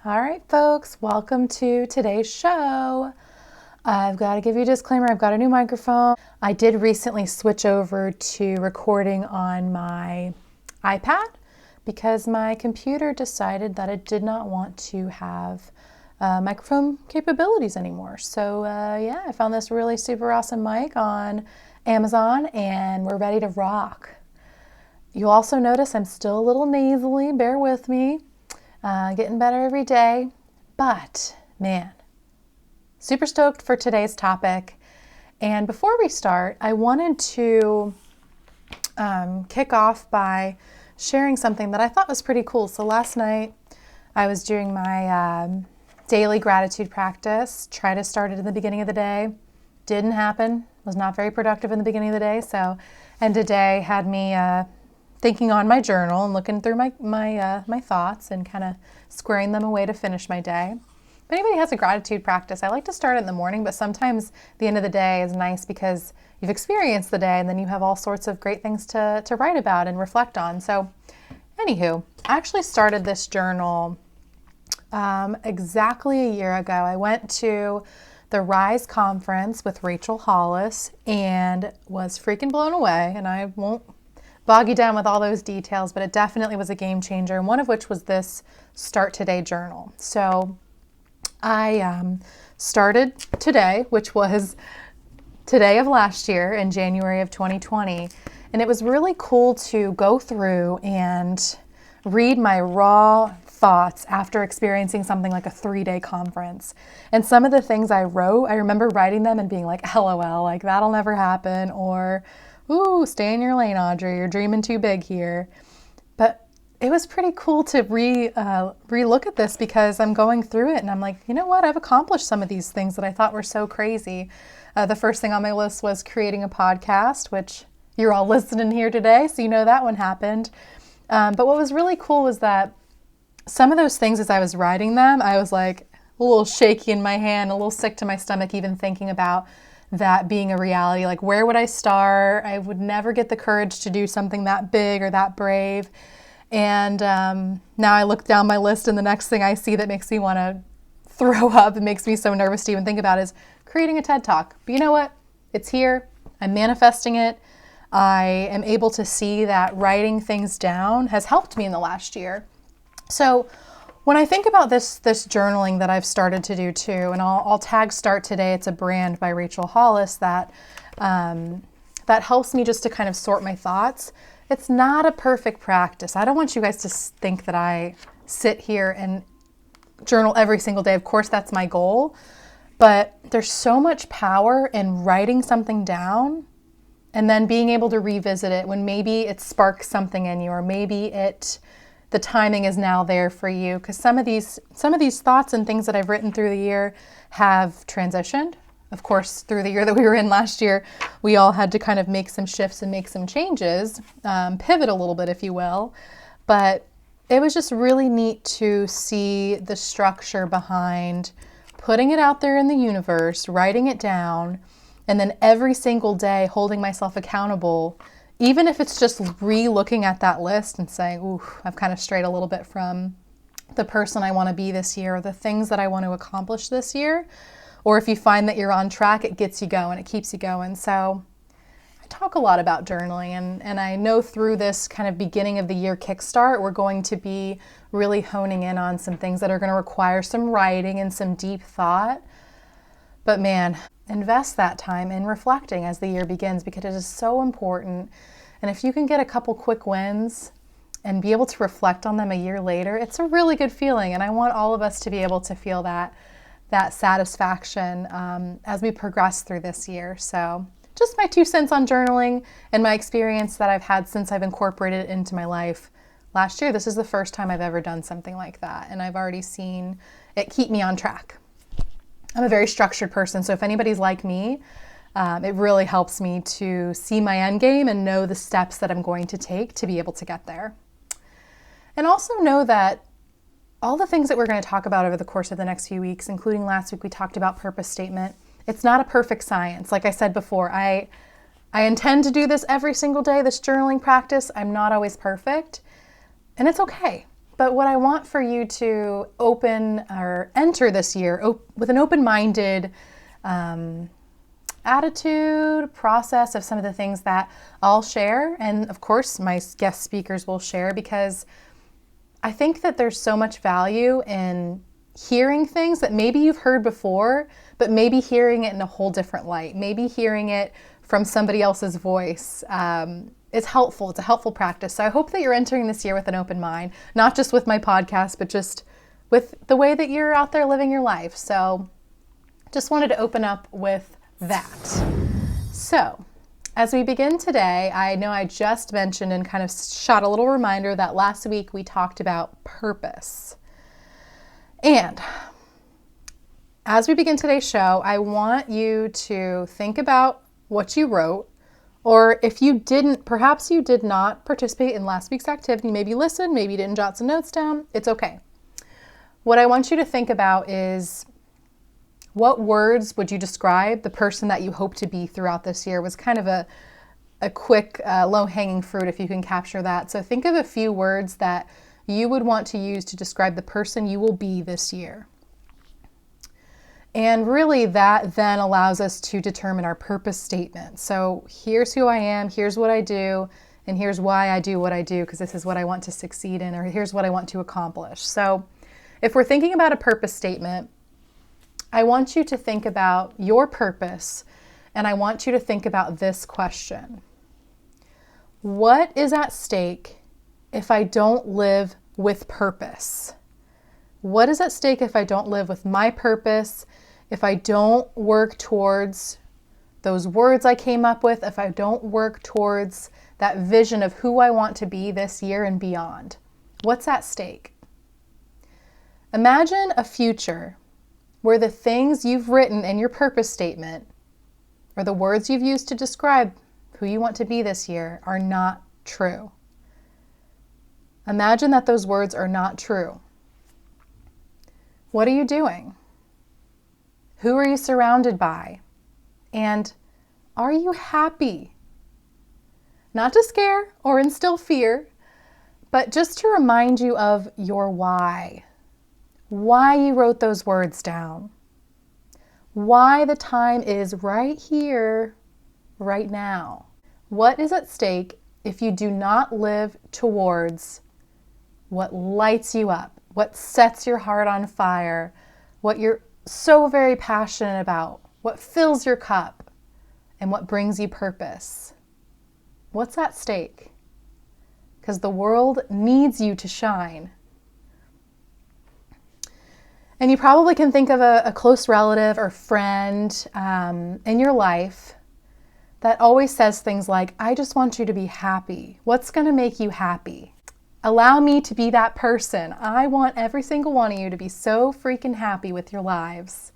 All right, folks, welcome to today's show. I've got to give you a disclaimer. I've got a new microphone. I did recently switch over to recording on my iPad because my computer decided that it did not want to have microphone capabilities anymore. So I found this really super awesome mic on Amazon and we're ready to rock. You'll also notice I'm still a little nasally, bear with me. Getting better every day, but man, super stoked for today's topic. And before we start, I wanted to kick off by sharing something that I thought was pretty cool. So last night I was doing my daily gratitude practice, try to start it in the beginning of the day. Didn't happen, was not very productive in the beginning of the day. And today had me thinking on my journal and looking through my thoughts and kind of squaring them away to finish my day. If anybody has a gratitude practice, I like to start it in the morning, but sometimes the end of the day is nice because you've experienced the day and then you have all sorts of great things to write about and reflect on. So anywho, I actually started this journal exactly a year ago. I went to the Rise conference with Rachel Hollis and was freaking blown away, and I won't bog you down with all those details, but it definitely was a game changer, and one of which was this Start Today journal. So I started today, which was today of last year in January of 2020, and it was really cool to go through and read my raw thoughts after experiencing something like a 3-day conference. And some of the things I wrote, I remember writing them and being like, LOL, like that'll never happen, or ooh, stay in your lane, Audrey, you're dreaming too big here. But it was pretty cool to re-look at this because I'm going through it and I'm like, you know what, I've accomplished some of these things that I thought were so crazy. The first thing on my list was creating a podcast, which you're all listening here today, so you know that one happened. But what was really cool was that some of those things, as I was writing them, I was like a little shaky in my hand, a little sick to my stomach, even thinking about that being a reality. Like, where would I start? I would never get the courage to do something that big or that brave. And now I look down my list and the next thing I see that makes me want to throw up and makes me so nervous to even think about is creating a TED Talk. But you know what? It's here. I'm manifesting it. I am able to see that writing things down has helped me in the last year. So when I think about this journaling that I've started to do too, and I'll tag Start Today, it's a brand by Rachel Hollis that helps me just to kind of sort my thoughts. It's not a perfect practice. I don't want you guys to think that I sit here and journal every single day. Of course, that's my goal, but there's so much power in writing something down and then being able to revisit it when maybe it sparks something in you, or maybe the timing is now there for you, because some of these thoughts and things that I've written through the year have transitioned. Of course, through the year that we were in last year, we all had to kind of make some shifts and make some changes, pivot a little bit, if you will. But it was just really neat to see the structure behind putting it out there in the universe, writing it down, and then every single day holding myself accountable. Even if it's just re-looking at that list and saying, ooh, I've kind of strayed a little bit from the person I want to be this year, or the things that I want to accomplish this year. Or if you find that you're on track, it gets you going, it keeps you going. So I talk a lot about journaling, and I know through this kind of beginning of the year kickstart, we're going to be really honing in on some things that are going to require some writing and some deep thought. But man, invest that time in reflecting as the year begins, because it is so important. And if you can get a couple quick wins and be able to reflect on them a year later, it's a really good feeling. And I want all of us to be able to feel that satisfaction as we progress through this year. So just my 2 cents on journaling and my experience that I've had since I've incorporated it into my life. Last year, this is the first time I've ever done something like that, and I've already seen it keep me on track. I'm a very structured person, so if anybody's like me, it really helps me to see my end game and know the steps that I'm going to take to be able to get there. And also know that all the things that we're going to talk about over the course of the next few weeks, including last week we talked about purpose statement, it's not a perfect science. Like I said before, I intend to do this every single day, this journaling practice. I'm not always perfect, and it's okay. But what I want for you to open or enter this year with an open-minded attitude, process of some of the things that I'll share. And of course, my guest speakers will share, because I think that there's so much value in hearing things that maybe you've heard before, but maybe hearing it in a whole different light, maybe hearing it from somebody else's voice. It's helpful. It's a helpful practice. So I hope that you're entering this year with an open mind, not just with my podcast, but just with the way that you're out there living your life. So just wanted to open up with that. So as we begin today, I know I just mentioned and kind of shot a little reminder that last week we talked about purpose. And as we begin today's show, I want you to think about what you wrote, or if you didn't, perhaps you did not participate in last week's activity, maybe you listened, maybe you didn't jot some notes down, it's okay. What I want you to think about is, what words would you describe the person that you hope to be throughout this year? Was kind of a quick, low-hanging fruit if you can capture that. So think of a few words that you would want to use to describe the person you will be this year. And really that then allows us to determine our purpose statement. So here's who I am, here's what I do, and here's why I do what I do, because this is what I want to succeed in, or here's what I want to accomplish. So if we're thinking about a purpose statement, I want you to think about your purpose, and I want you to think about this question. What is at stake if I don't live with purpose? What is at stake if I don't live with my purpose? If I don't work towards those words I came up with, if I don't work towards that vision of who I want to be this year and beyond, what's at stake? Imagine a future where the things you've written in your purpose statement, or the words you've used to describe who you want to be this year, are not true. Imagine that those words are not true. What are you doing? Who are you surrounded by? And are you happy? Not to scare or instill fear, but just to remind you of your why. Why you wrote those words down. Why the time is right here, right now. What is at stake if you do not live towards what lights you up, what sets your heart on fire, what you're so very passionate about, what fills your cup, and what brings you purpose? What's at stake? Because the world needs you to shine. And you probably can think of a close relative or friend in your life that always says things like, I just want you to be happy. What's going to make you happy? Allow me to be that person. I want every single one of you to be so freaking happy with your lives.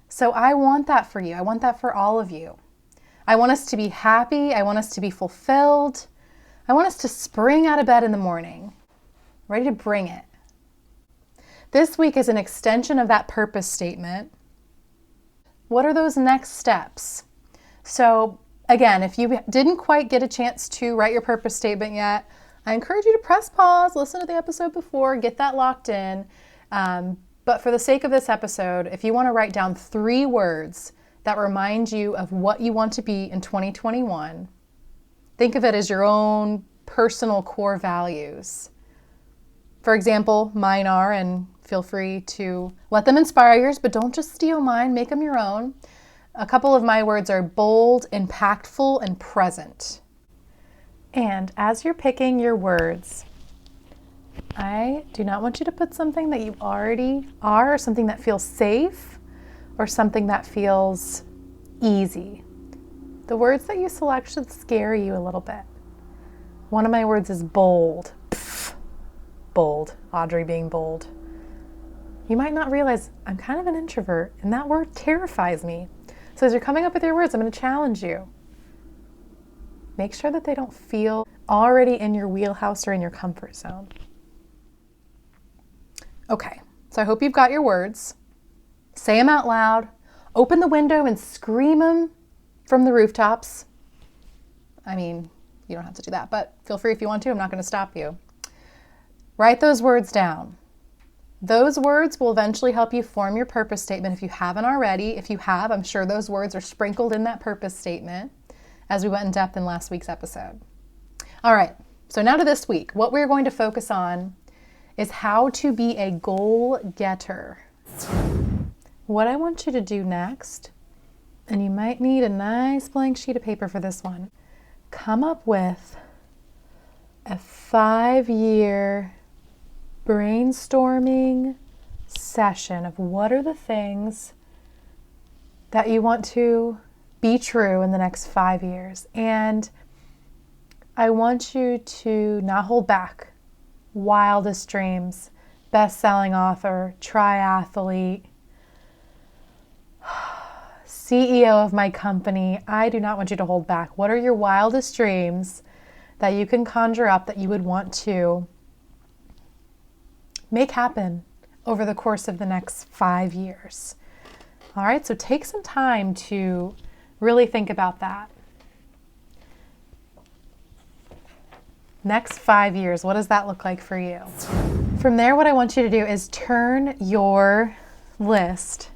So I want that for you. I want that for all of you. I want us to be happy. I want us to be fulfilled. I want us to spring out of bed in the morning, ready to bring it. This week is an extension of that purpose statement. What are those next steps? So again, if you didn't quite get a chance to write your purpose statement yet, I encourage you to press pause, listen to the episode before, get that locked in. But for the sake of this episode, if you want to write down 3 words that remind you of what you want to be in 2021, think of it as your own personal core values. For example, mine are, and feel free to let them inspire yours, but don't just steal mine, make them your own. A couple of my words are bold, impactful, and present. And as you're picking your words, I do not want you to put something that you already are, or something that feels safe, or something that feels easy. The words that you select should scare you a little bit. One of my words is bold. Pff, bold. Audrey being bold. You might not realize I'm kind of an introvert, and that word terrifies me. So as you're coming up with your words, I'm going to challenge you. Make sure that they don't feel already in your wheelhouse or in your comfort zone. Okay, so I hope you've got your words. Say them out loud. Open the window and scream them from the rooftops. I mean, you don't have to do that, but feel free if you want to. I'm not going to stop you. Write those words down. Those words will eventually help you form your purpose statement if you haven't already. If you have, I'm sure those words are sprinkled in that purpose statement as we went in depth in last week's episode. All right, so now to this week. What we're going to focus on is how to be a goal getter. What I want you to do next, and you might need a nice blank sheet of paper for this one, come up with a 5-year brainstorming session of what are the things that you want to be true in the next 5 years. And I want you to not hold back. Wildest dreams, best-selling author, triathlete, CEO of my company. I do not want you to hold back. What are your wildest dreams that you can conjure up that you would want to make happen over the course of the next 5 years? All right, so take some time to really think about that. Next 5 years, what does that look like for you? From there, what I want you to do is turn your list.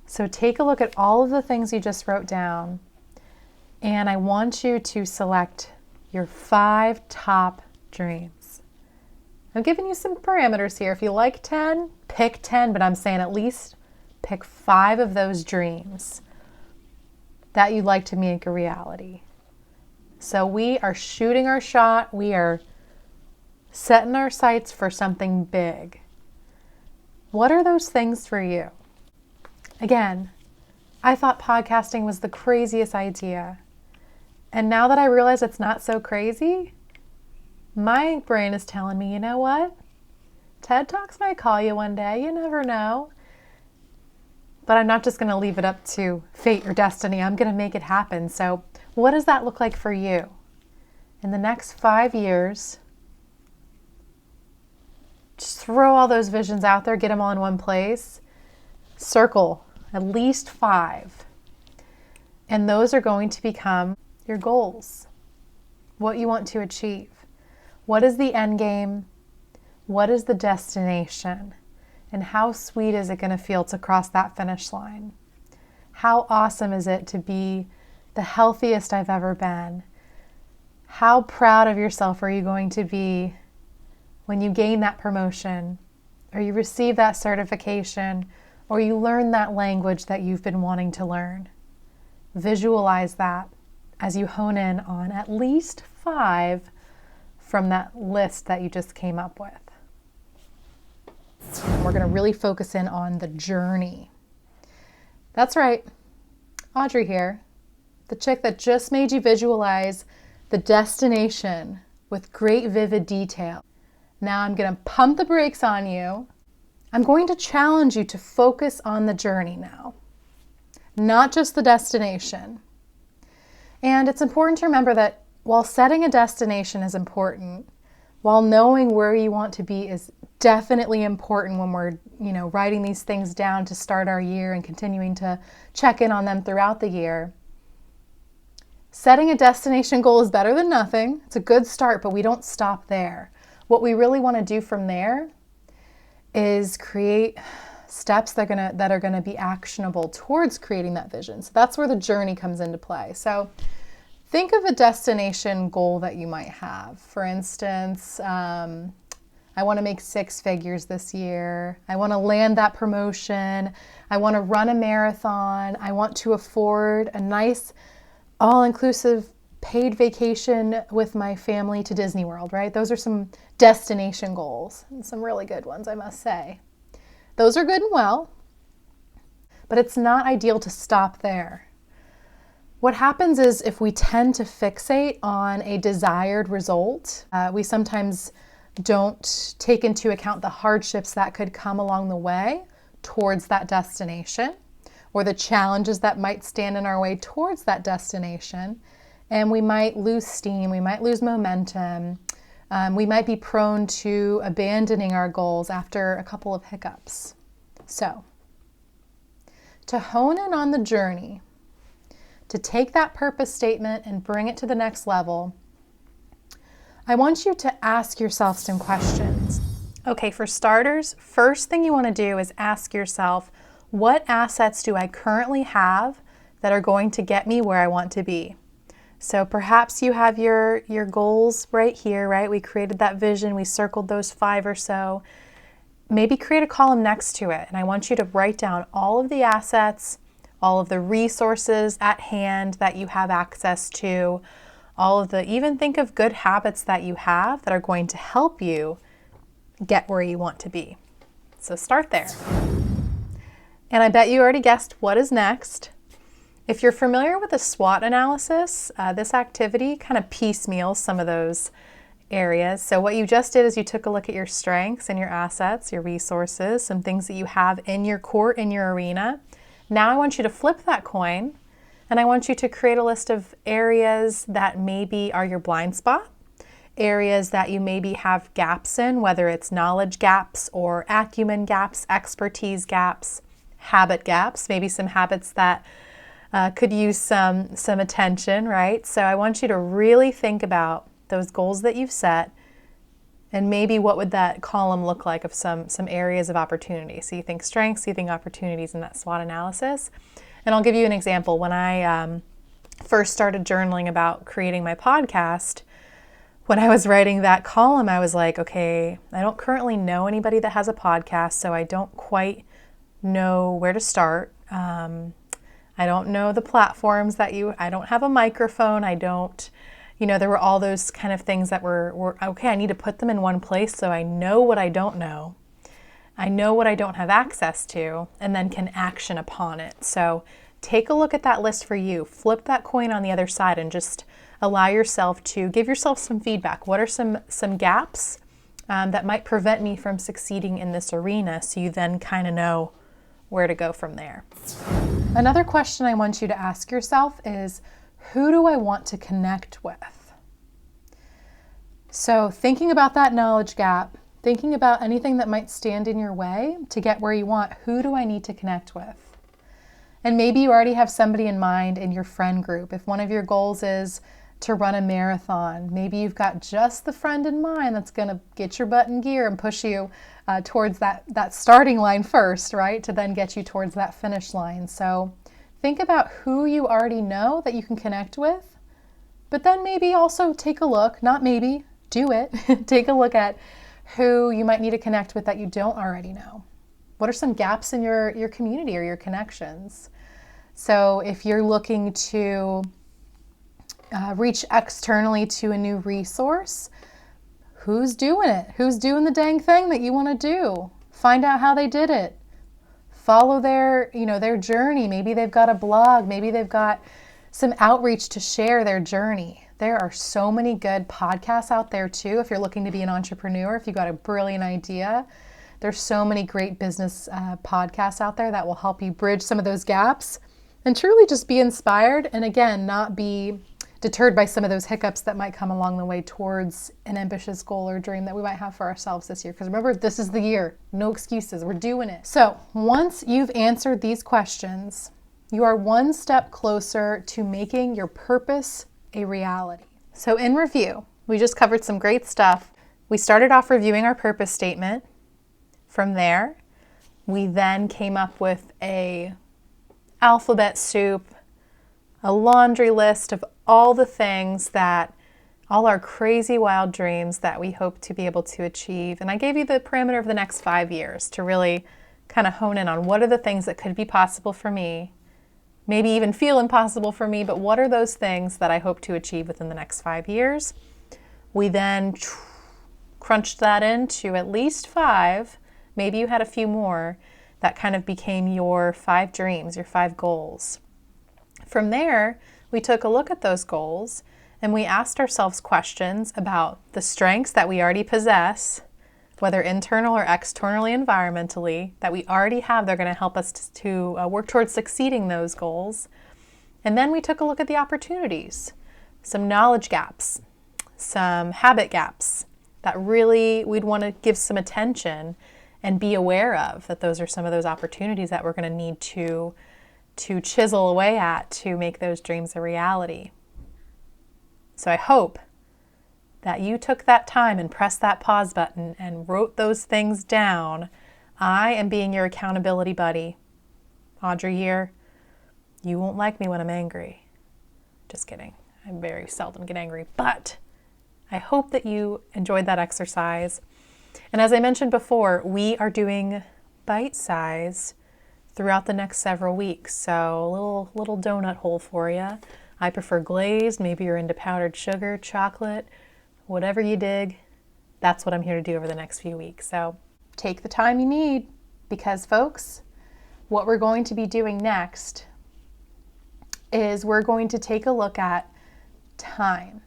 So take a look at all of the things you just wrote down, and I want you to select your 5 top dreams. I'm giving you some parameters here. If you like 10, pick 10, but I'm saying at least pick 5 of those dreams that you'd like to make a reality. So we are shooting our shot. We are setting our sights for something big. What are those things for you? Again, I thought podcasting was the craziest idea. And now that I realize it's not so crazy, my brain is telling me, you know what? TED Talks might call you one day. You never know. But I'm not just going to leave it up to fate or destiny. I'm going to make it happen. So what does that look like for you? In the next 5 years, just throw all those visions out there, get them all in one place, circle at least 5. And those are going to become your goals, what you want to achieve. What is the end game? What is the destination? And how sweet is it going to feel to cross that finish line? How awesome is it to be the healthiest I've ever been? How proud of yourself are you going to be when you gain that promotion, or you receive that certification, or you learn that language that you've been wanting to learn? Visualize that as you hone in on at least 5 from that list that you just came up with. We're going to really focus in on the journey. That's right, Audrey here, the chick that just made you visualize the destination with great vivid detail. Now I'm going to pump the brakes on you. I'm going to challenge you to focus on the journey now, not just the destination. And it's important to remember that while setting a destination is important, while knowing where you want to be is definitely important when we're, writing these things down to start our year and continuing to check in on them throughout the year. Setting a destination goal is better than nothing. It's a good start, but we don't stop there. What we really want to do from there is create steps that are going to be actionable towards creating that vision. So that's where the journey comes into play. So think of a destination goal that you might have. For instance, I want to make 6 figures this year. I want to land that promotion. I want to run a marathon. I want to afford a nice all-inclusive paid vacation with my family to Disney World, right? Those are some destination goals, and some really good ones, I must say. Those are good and well, but it's not ideal to stop there. What happens is if we tend to fixate on a desired result, we sometimes don't take into account the hardships that could come along the way towards that destination, or the challenges that might stand in our way towards that destination. And we might lose steam, we might lose momentum, we might be prone to abandoning our goals after a couple of hiccups. So, to hone in on the journey, to take that purpose statement and bring it to the next level, I want you to ask yourself some questions. Okay, for starters, first thing you want to do is ask yourself, what assets do I currently have that are going to get me where I want to be? So perhaps you have your goals right here, right? We created that vision, we circled those 5 or so. Maybe create a column next to it, and I want you to write down all of the assets, all of the resources at hand that you have access to, even think of good habits that you have that are going to help you get where you want to be. So start there. And I bet you already guessed what is next. If you're familiar with a SWOT analysis, this activity kind of piecemeals some of those areas. So what you just did is you took a look at your strengths and your assets, your resources, some things that you have in your court, in your arena. Now I want you to flip that coin, and I want you to create a list of areas that maybe are your blind spot, areas that you maybe have gaps in, whether it's knowledge gaps or acumen gaps, expertise gaps, habit gaps, maybe some habits that could use some attention, right? So I want you to really think about those goals that you've set, and maybe what would that column look like of some areas of opportunity. So you think strengths, you think opportunities in that SWOT analysis. And I'll give you an example. When I first started journaling about creating my podcast, when I was writing that column, I was like, okay, I don't currently know anybody that has a podcast, so I don't quite know where to start. I don't know the platforms I don't have a microphone, there were all those kind of things that were okay, I need to put them in one place so I know what I don't know. I know what I don't have access to, and then can action upon it. So take a look at that list for you. Flip that coin on the other side and just allow yourself to give yourself some feedback. What are some gaps that might prevent me from succeeding in this arena, so you then kind of know where to go from there. Another question I want you to ask yourself is, who do I want to connect with? So thinking about that knowledge gap, thinking about anything that might stand in your way to get where you want, who do I need to connect with? And maybe you already have somebody in mind in your friend group. If one of your goals is to run a marathon, maybe you've got just the friend in mind that's going to get your butt in gear and push you towards that starting line first, right? To then get you towards that finish line. So think about who you already know that you can connect with, but then maybe also take a look, not maybe, do it, take a look at who you might need to connect with that you don't already know. What are some gaps in your community or your connections? So if you're looking to reach externally to a new resource, who's doing it? Who's doing the dang thing that you want to do? Find out how they did it. Follow their journey. Maybe they've got a blog. Maybe they've got some outreach to share their journey. There are so many good podcasts out there too. If you're looking to be an entrepreneur, if you've got a brilliant idea, there's so many great business podcasts out there that will help you bridge some of those gaps and truly just be inspired. And again, not be deterred by some of those hiccups that might come along the way towards an ambitious goal or dream that we might have for ourselves this year. Because remember, this is the year. No excuses. We're doing it. So once you've answered these questions, you are one step closer to making your purpose a reality. So in review, we just covered some great stuff. We started off reviewing our purpose statement. From there, we then came up with a alphabet soup, a laundry list of all the things all our crazy wild dreams that we hope to be able to achieve. And I gave you the parameter of the next 5 years to really kind of hone in on what are the things that could be possible for me, maybe even feel impossible for me, but what are those things that I hope to achieve within the next 5 years? We then crunched that into at least 5, maybe you had a few more, that kind of became your 5 dreams, your 5 goals. From there, we took a look at those goals and we asked ourselves questions about the strengths that we already possess, whether internal or externally, environmentally, that we already have. They're going to help us to work towards succeeding those goals. And then we took a look at the opportunities, some knowledge gaps, some habit gaps that really we'd want to give some attention and be aware of, that those are some of those opportunities that we're going to need to chisel away at to make those dreams a reality. So I hope that you took that time and pressed that pause button and wrote those things down. I am being your accountability buddy. Audrey here. You won't like me when I'm angry. Just kidding. I very seldom get angry, but I hope that you enjoyed that exercise. And as I mentioned before, we are doing bite size throughout the next several weeks. So a little donut hole for you. I prefer glazed. Maybe you're into powdered sugar, chocolate, whatever you dig. That's what I'm here to do over the next few weeks. So take the time you need, because folks, what we're going to be doing next is we're going to take a look at time.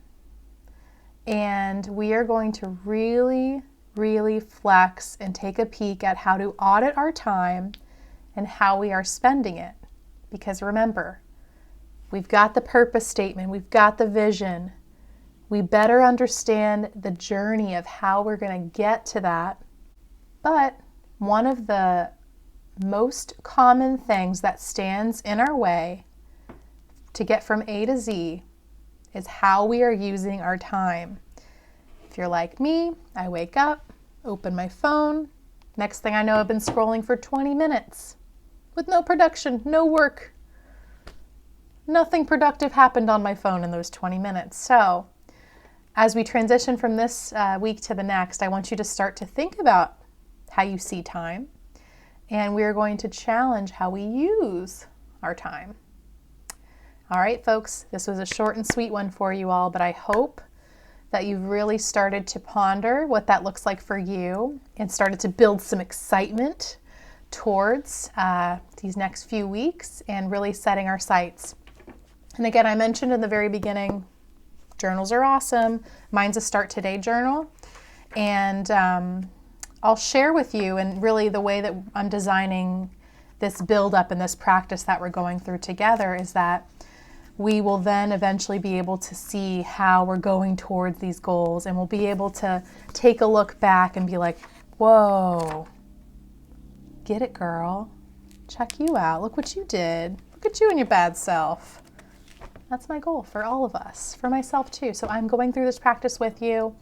And we are going to really flex and take a peek at how to audit our time and how we are spending it. Because remember, we've got the purpose statement, we've got the vision. We better understand the journey of how we're going to get to that. But one of the most common things that stands in our way to get from A to Z is how we are using our time. If you're like me, I wake up, open my phone. Next thing I know, I've been scrolling for 20 minutes with no production, no work. Nothing productive happened on my phone in those 20 minutes. So as we transition from this week to the next, I want you to start to think about how you see time. And we are going to challenge how we use our time. All right, folks, this was a short and sweet one for you all, but I hope that you've really started to ponder what that looks like for you and started to build some excitement towards these next few weeks and really setting our sights. And again, I mentioned in the very beginning, journals are awesome. Mine's a Start Today journal. And I'll share with you, and really the way that I'm designing this build up and this practice that we're going through together is that we will then eventually be able to see how we're going towards these goals, and we'll be able to take a look back and be like, whoa, get it, girl. Check you out. Look what you did. Look at you and your bad self. That's my goal for all of us, for myself too. So I'm going through this practice with you,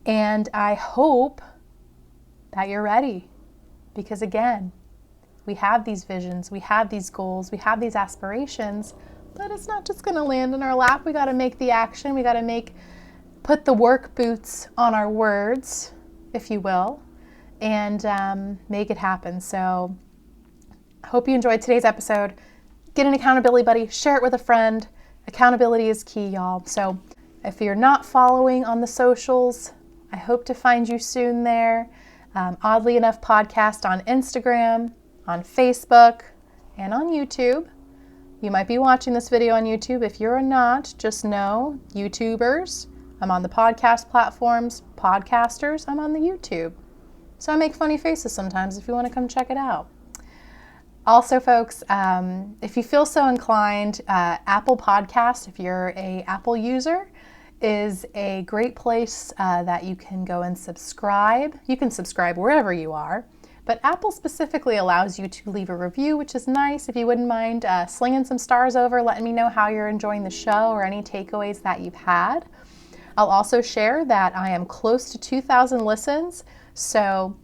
and I hope that you're ready, because again, we have these visions, we have these goals, we have these aspirations, but it's not just going to land in our lap. We got to make the action. We got to put the work boots on our words, if you will, and make it happen. So I hope you enjoyed today's episode. Get an accountability buddy, share it with a friend. Accountability is key, y'all. So if you're not following on the socials, I hope to find you soon there. Oddly Enough Podcast on Instagram, on Facebook, and on YouTube. You might be watching this video on YouTube. If you're not, just know, YouTubers, I'm on the podcast platforms. Podcasters, I'm on the YouTube. So I make funny faces sometimes if you want to come check it out. Also, folks, if you feel so inclined, Apple Podcast, if you're an Apple user, is a great place that you can go and subscribe. You can subscribe wherever you are, but Apple specifically allows you to leave a review, which is nice. If you wouldn't mind slinging some stars over, letting me know how you're enjoying the show or any takeaways that you've had. I'll also share that I am close to 2,000 listens, so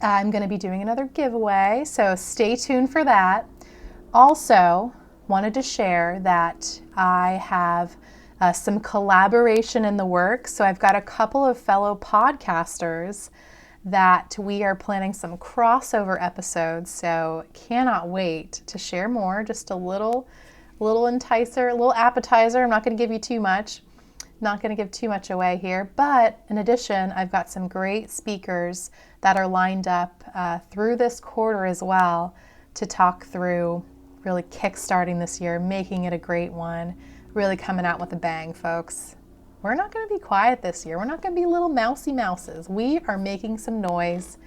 I'm going to be doing another giveaway, so stay tuned for that. Also, wanted to share that I have some collaboration in the works. So I've got a couple of fellow podcasters that we are planning some crossover episodes. So cannot wait to share more. Just a little enticer, a little appetizer. I'm not going to give you too much. Not going to give too much away here. But in addition, I've got some great speakers that are lined up through this quarter as well to talk through really kickstarting this year, making it a great one. Really coming out with a bang, folks. We're not going to be quiet this year. We're not going to be little mousy mouses. We are making some noise,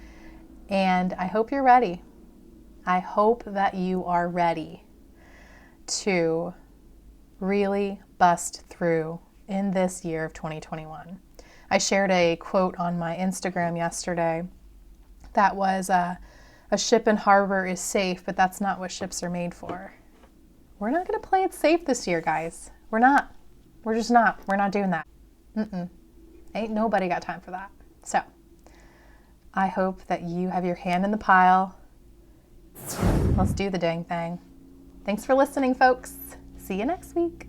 and I hope you're ready. I hope that you are ready to really bust through in this year of 2021. I shared a quote on my Instagram yesterday that was, a ship in harbor is safe, but that's not what ships are made for. We're not going to play it safe this year, guys. We're not. We're just not. We're not doing that. Ain't nobody got time for that. So I hope that you have your hand in the pile. Let's do the dang thing. Thanks for listening, folks. See you next week.